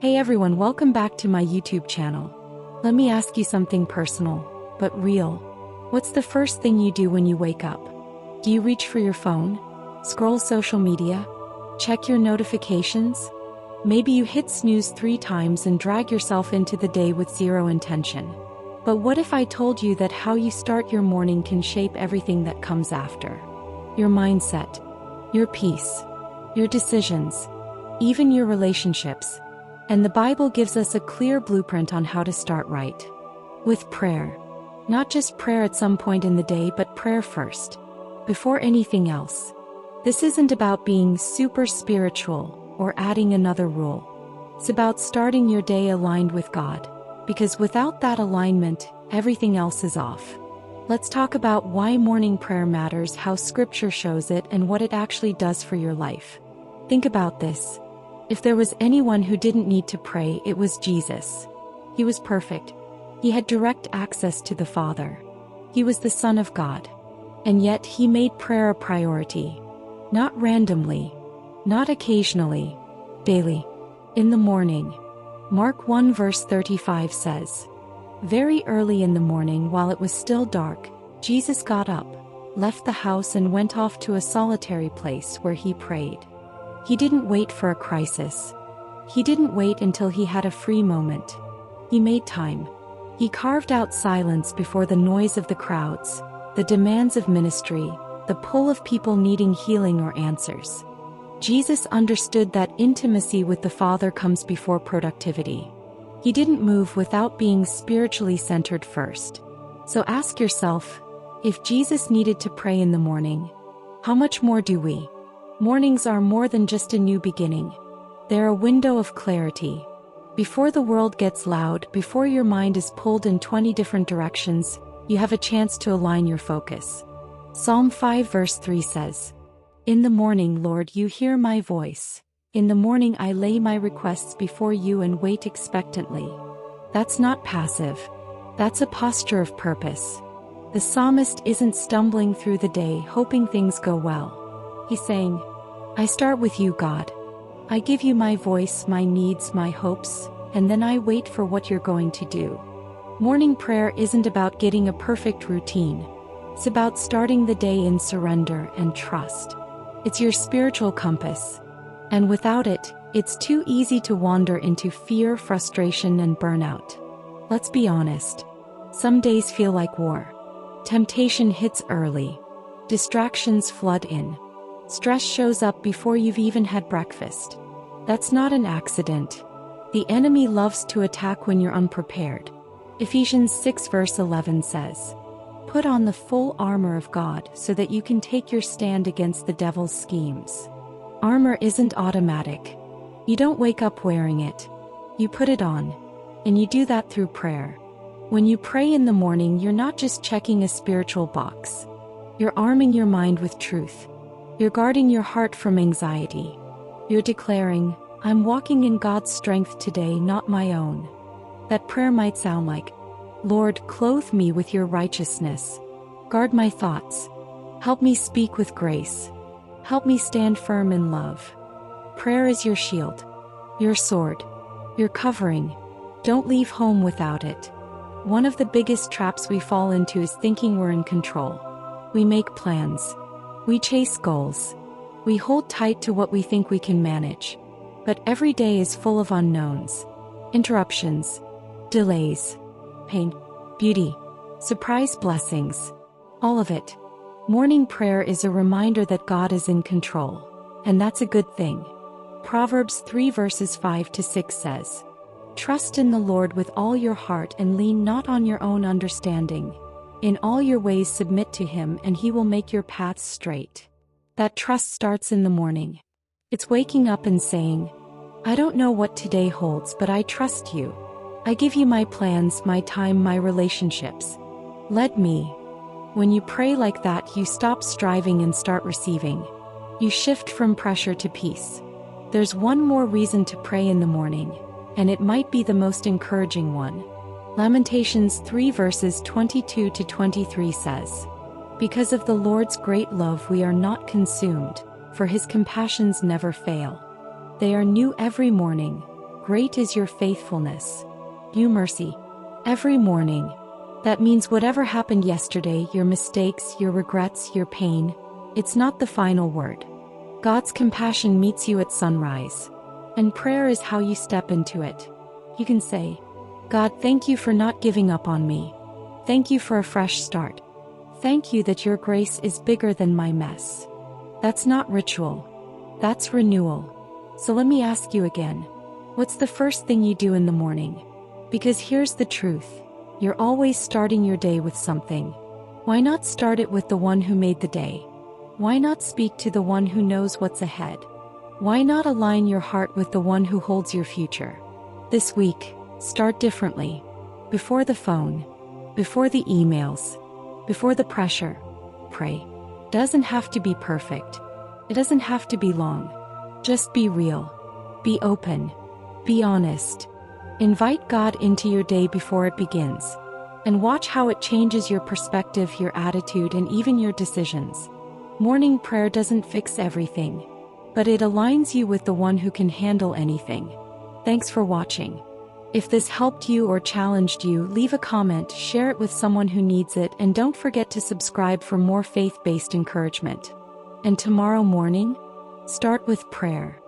Hey everyone, welcome back to my YouTube channel. Let me ask you something personal, but real. What's the first thing you do when you wake up? Do you reach for your phone? Scroll social media? Check your notifications? Maybe you hit snooze 3 times and drag yourself into the day with zero intention. But what if I told you that how you start your morning can shape everything that comes after? Your mindset, your peace, your decisions, even your relationships. And the Bible gives us a clear blueprint on how to start right. With prayer. Not just prayer at some point in the day, but prayer first. Before anything else. This isn't about being super spiritual or adding another rule. It's about starting your day aligned with God. Because without that alignment, everything else is off. Let's talk about why morning prayer matters, how Scripture shows it, and what it actually does for your life. Think about this. If there was anyone who didn't need to pray, it was Jesus. He was perfect. He had direct access to the Father. He was the Son of God. And yet he made prayer a priority. Not randomly. Not occasionally. Daily. In the morning. Mark 1 verse 35 says, "Very early in the morning, while it was still dark, Jesus got up, left the house and went off to a solitary place where he prayed." He didn't wait for a crisis. He didn't wait until he had a free moment. He made time. He carved out silence before the noise of the crowds, the demands of ministry, the pull of people needing healing or answers. Jesus understood that intimacy with the Father comes before productivity. He didn't move without being spiritually centered first. So ask yourself, if Jesus needed to pray in the morning, how much more do we? Mornings are more than just a new beginning. They're a window of clarity. Before the world gets loud, before your mind is pulled in 20 different directions, you have a chance to align your focus. Psalm 5 verse 3 says, "In the morning, Lord, you hear my voice. In the morning I lay my requests before you and wait expectantly." That's not passive. That's a posture of purpose. The psalmist isn't stumbling through the day hoping things go well. He's saying, "I start with you, God. I give you my voice, my needs, my hopes, and then I wait for what you're going to do." Morning prayer isn't about getting a perfect routine. It's about starting the day in surrender and trust. It's your spiritual compass. And without it, it's too easy to wander into fear, frustration, and burnout. Let's be honest. Some days feel like war. Temptation hits early. Distractions flood in. Stress shows up before you've even had breakfast. That's not an accident. The enemy loves to attack when you're unprepared. Ephesians 6 verse 11 says, "Put on the full armor of God so that you can take your stand against the devil's schemes." Armor isn't automatic. You don't wake up wearing it. You put it on. And you do that through prayer. When you pray in the morning, you're not just checking a spiritual box. You're arming your mind with truth. You're guarding your heart from anxiety. You're declaring, "I'm walking in God's strength today, not my own." That prayer might sound like, "Lord, clothe me with your righteousness. Guard my thoughts. Help me speak with grace. Help me stand firm in love." Prayer is your shield, your sword, your covering. Don't leave home without it. One of the biggest traps we fall into is thinking we're in control. We make plans. We chase goals. We hold tight to what we think we can manage. But every day is full of unknowns. Interruptions. Delays. Pain. Beauty. Surprise blessings. All of it. Morning prayer is a reminder that God is in control. And that's a good thing. Proverbs 3 verses 5 to 6 says, "Trust in the Lord with all your heart and lean not on your own understanding. In all your ways submit to him and he will make your paths straight." That trust starts in the morning. It's waking up and saying, "I don't know what today holds, but I trust you. I give you my plans, my time, my relationships. Let me." When you pray like that, you stop striving and start receiving. You shift from pressure to peace. There's one more reason to pray in the morning, and it might be the most encouraging one. Lamentations 3 verses 22 to 23 says, "Because of the Lord's great love we are not consumed, for his compassions never fail. They are new every morning. Great is your faithfulness. New mercy. Every morning. That means whatever happened yesterday, your mistakes, your regrets, your pain, it's not the final word. God's compassion meets you at sunrise. And prayer is how you step into it. You can say, God, thank you for not giving up on me. Thank you for a fresh start. Thank you that your grace is bigger than my mess. That's not ritual. That's renewal. So let me ask you again. What's the first thing you do in the morning? Because here's the truth. You're always starting your day with something. Why not start it with the one who made the day? Why not speak to the one who knows what's ahead? Why not align your heart with the one who holds your future? This week, start differently. Before the phone, before the emails, before the pressure, pray. Doesn't have to be perfect. It doesn't have to be long. Just be real. Be open. Be honest. Invite God into your day before it begins. And watch how it changes your perspective, your attitude, and even your decisions. Morning prayer doesn't fix everything, but it aligns you with the one who can handle anything. Thanks for watching. If this helped you or challenged you, leave a comment, share it with someone who needs it, and don't forget to subscribe for more faith-based encouragement. And tomorrow morning, start with prayer.